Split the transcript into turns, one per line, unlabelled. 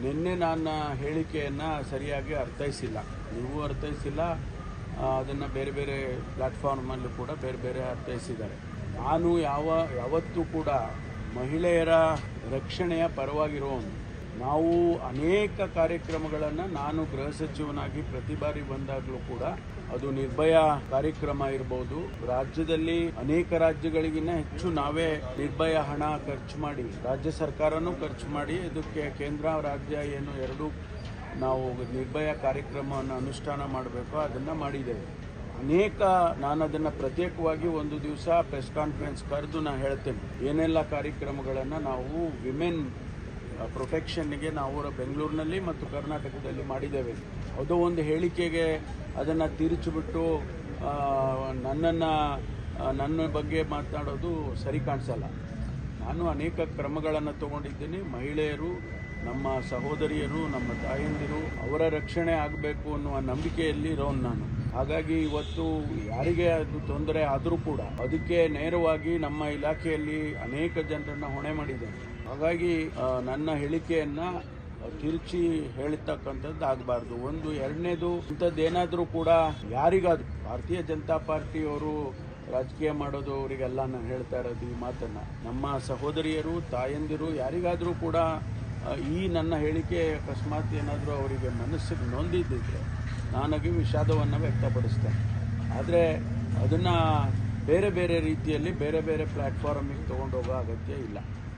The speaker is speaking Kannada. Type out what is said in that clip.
ನಿನ್ನೆ ನನ್ನ ಹೇಳಿಕೆಯನ್ನು ಸರಿಯಾಗಿ ಅರ್ಥೈಸಿಲ್ಲ, ನೀವು ಅರ್ಥೈಸಿಲ್ಲ, ಅದನ್ನು ಬೇರೆ ಬೇರೆ ಪ್ಲ್ಯಾಟ್ಫಾರ್ಮಲ್ಲೂ ಕೂಡ ಬೇರೆ ಬೇರೆ ಅರ್ಥೈಸಿದ್ದಾರೆ. ನಾನು ಯಾವತ್ತೂ ಕೂಡ ಮಹಿಳೆಯರ ರಕ್ಷಣೆಯ ಪರವಾಗಿರೋನು. ನಾವು ಅನೇಕ ಕಾರ್ಯಕ್ರಮಗಳನ್ನು ನಾನು ಗೃಹ ಸಚಿವನಾಗಿ ಪ್ರತಿ ಬಾರಿ ಬಂದಾಗಲೂ ಕೂಡ ಅದು ನಿರ್ಭಯ ಕಾರ್ಯಕ್ರಮ ಇರ್ಬೋದು, ರಾಜ್ಯದಲ್ಲಿ ಅನೇಕ ರಾಜ್ಯಗಳಿಗಿಂತ ಹೆಚ್ಚು ನಾವೇ ನಿರ್ಭಯ ಹಣ ಖರ್ಚು ಮಾಡಿ, ರಾಜ್ಯ ಸರ್ಕಾರನೂ ಖರ್ಚು ಮಾಡಿ ಇದಕ್ಕೆ ಕೇಂದ್ರ ರಾಜ್ಯ ಏನು ಎರಡೂ ನಾವು ನಿರ್ಭಯ ಕಾರ್ಯಕ್ರಮವನ್ನು ಅನುಷ್ಠಾನ ಮಾಡಬೇಕು ಅದನ್ನು ಮಾಡಿದ್ದೇವೆ. ನಾನು ಅದನ್ನು ಪ್ರತ್ಯೇಕವಾಗಿ ಒಂದು ದಿವಸ ಪ್ರೆಸ್ ಕಾನ್ಫರೆನ್ಸ್ ಕರೆದು ನಾನು ಹೇಳ್ತೇನೆ ಏನೆಲ್ಲ ಕಾರ್ಯಕ್ರಮಗಳನ್ನು ನಾವು ವಿಮೆನ್ ಪ್ರೊಟೆಕ್ಷನ್ಗೆ ನಾವು ಬೆಂಗಳೂರಿನಲ್ಲಿ ಮತ್ತು ಕರ್ನಾಟಕದಲ್ಲಿ ಮಾಡಿದ್ದೇವೆ. ಯಾವುದೋ ಒಂದು ಹೇಳಿಕೆಗೆ ಅದನ್ನು ತಿರುಚಿಬಿಟ್ಟು ನನ್ನ ಬಗ್ಗೆ ಮಾತನಾಡೋದು ಸರಿ ಕಾಣಿಸಲ್ಲ. ನಾನು ಅನೇಕ ಕ್ರಮಗಳನ್ನು ತಗೊಂಡಿದ್ದೀನಿ. ಮಹಿಳೆಯರು, ನಮ್ಮ ಸಹೋದರಿಯರು, ನಮ್ಮ ತಾಯಂದಿರು, ಅವರ ರಕ್ಷಣೆ ಆಗಬೇಕು ಅನ್ನುವ ನಂಬಿಕೆಯಲ್ಲಿ ಇರೋನು ನಾನು. ಹಾಗಾಗಿ ಇವತ್ತು ಯಾರಿಗೆ ಅದು ತೊಂದರೆ ಆದರೂ ಕೂಡ ಅದಕ್ಕೆ ನೇರವಾಗಿ ನಮ್ಮ ಇಲಾಖೆಯಲ್ಲಿ ಅನೇಕ ಜನರನ್ನು ಹೊಣೆ ಮಾಡಿದ್ದೇನೆ. ಹಾಗಾಗಿ ನನ್ನ ಹೇಳಿಕೆಯನ್ನು ತಿರುಚಿ ಹೇಳ್ತಕ್ಕಂಥದ್ದು ಆಗಬಾರ್ದು. ಒಂದು. ಎರಡನೇದು, ಇಂಥದ್ದೇನಾದರೂ ಕೂಡ ಯಾರಿಗಾದ್ರೂ ಭಾರತೀಯ ಜನತಾ ಪಾರ್ಟಿಯವರು ರಾಜಕೀಯ ಮಾಡೋದು ಅವರಿಗೆಲ್ಲ ನಾನು ಹೇಳ್ತಾ ಇರೋದು ಈ ಮಾತನ್ನು, ನಮ್ಮ ಸಹೋದರಿಯರು, ತಾಯಂದಿರು ಯಾರಿಗಾದರೂ ಕೂಡ ಈ ನನ್ನ ಹೇಳಿಕೆ ಅಕಸ್ಮಾತ್ ಏನಾದರೂ ಅವರಿಗೆ ಮನಸ್ಸಿಗೆ ನೊಂದಿದ್ದಿದ್ರೆ ನನಗೆ ವಿಷಾದವನ್ನು ವ್ಯಕ್ತಪಡಿಸ್ತೇನೆ. ಆದರೆ ಅದನ್ನು ಬೇರೆ ಬೇರೆ ರೀತಿಯಲ್ಲಿ ಬೇರೆ ಬೇರೆ ಪ್ಲ್ಯಾಟ್ಫಾರ್ಮಿಗೆ ತೊಗೊಂಡೋಗೋ ಅಗತ್ಯ ಇಲ್ಲ.